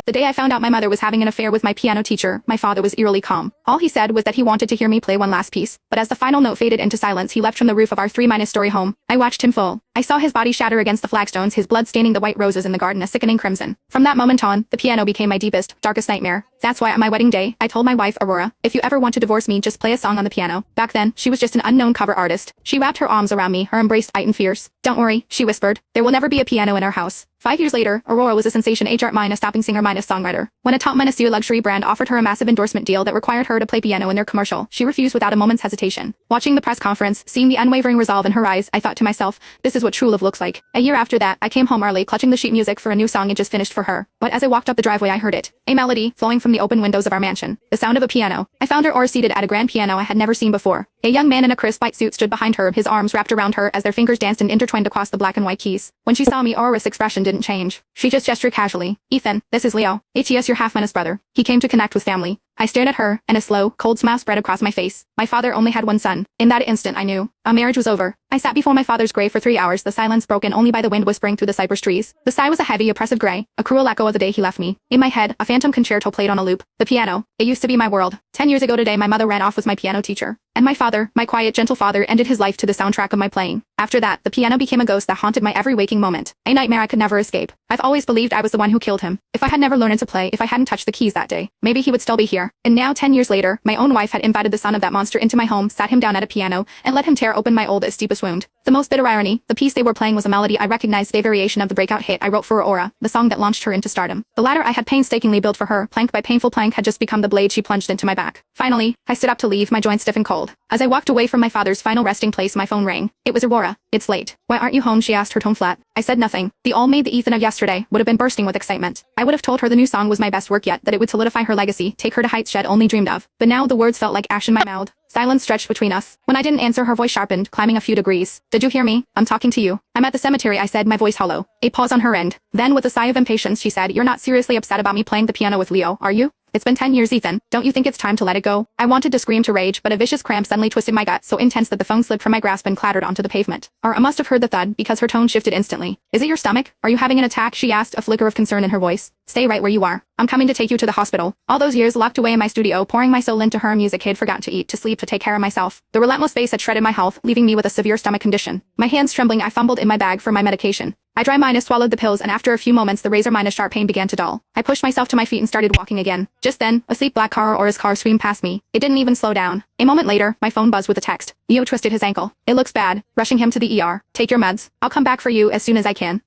The day I found out my mother was having an affair with my piano teacher, my father was eerily calm. All he said was that he wanted to hear me play one last piece, but as the final note faded into silence he left from the roof of our 3-story home. I watched him fall. I saw his body shatter against the flagstones, his blood staining the white roses in the garden a sickening crimson. From that moment on, the piano became my deepest, darkest nightmare. That's why on my wedding day, I told my wife Aurora, if you ever want to divorce me just play a song on the piano. Back then, she was just an unknown cover artist. She wrapped her arms around me, her embrace tight and fierce. Don't worry, she whispered. There will never be a piano in our house. 5 years later, Aurora was a sensation stopping singer songwriter. When a top luxury brand offered her a massive endorsement deal that required her to play piano in their commercial, she refused without a moment's hesitation. Watching the press conference, seeing the unwavering resolve in her eyes, I thought to myself, this is what true love looks like. A year after that, I came home early clutching the sheet music for a new song I just finished for her. But as I walked up the driveway I heard it. A melody, flowing from the open windows of our mansion. The sound of a piano. I found Aurora seated at a grand piano I had never seen before. A young man in a crisp white suit stood behind her, his arms wrapped around her as their fingers danced and intertwined across the black and white keys. When she saw me, Aurora's expression didn't change. She just gestured casually. Ethan, this is Leo. ATS your half-minus brother. He came to connect with family. I stared at her, and a slow, cold smile spread across my face. My father only had one son. In that instant I knew. Our marriage was over. I sat before my father's grave for 3 hours, the silence broken only by the wind whispering through the cypress trees. The sky was a heavy, oppressive gray, a cruel echo of the day he left me. In my head, a phantom concerto played on a loop. The piano. It used to be my world. 10 years ago today my mother ran off with my piano teacher. And my father, my quiet, gentle father, ended his life to the soundtrack of my playing. After that, the piano became a ghost that haunted my every waking moment. A nightmare I could never escape. I've always believed I was the one who killed him. If I had never learned to play, if I hadn't touched the keys that day, maybe he would still be here. And now 10 years later, my own wife had invited the son of that monster into my home, sat him down at a piano, and let him tear open my oldest, deepest wound. The most bitter irony, the piece they were playing was a melody I recognized, a variation of the breakout hit I wrote for Aurora, the song that launched her into stardom. The ladder I had painstakingly built for her, plank by painful plank, had just become the blade she plunged into my back. Finally, I stood up to leave, my joints stiff and cold. As I walked away from my father's final resting place, my phone rang. It was Aurora. It's late. Why aren't you home? She asked, her tone flat. I said nothing. The all-made the Ethan of yesterday would have been bursting with excitement. I would have told her the new song was my best work yet, that it would solidify her legacy, take her to heights she'd only dreamed of. But now the words felt like ash in my mouth. Silence stretched between us. When I didn't answer, her voice sharpened, climbing a few degrees. Did you hear me? I'm talking to you. I'm at the cemetery, I said, my voice hollow. A pause on her end. Then with a sigh of impatience she said, you're not seriously upset about me playing the piano with Leo, are you? It's been 10 years, Ethan. Don't you think it's time to let it go? I wanted to scream, to rage, but a vicious cramp suddenly twisted my gut, so intense that the phone slipped from my grasp and clattered onto the pavement. I must have heard the thud, because her tone shifted instantly. Is it your stomach? Are you having an attack? She asked, a flicker of concern in her voice. Stay right where you are. I'm coming to take you to the hospital. All those years locked away in my studio, pouring my soul into her music, I'd forgotten to eat, to sleep, to take care of myself. The relentless bass had shredded my health, leaving me with a severe stomach condition. My hands trembling, I fumbled in my bag for my medication. I swallowed the pills, and after a few moments the razor-sharp pain began to dull. I pushed myself to my feet and started walking again. Just then, a sleek black car or his car screamed past me. It didn't even slow down. A moment later, my phone buzzed with a text. Leo twisted his ankle. It looks bad. Rushing him to the ER. Take your meds. I'll come back for you as soon as I can.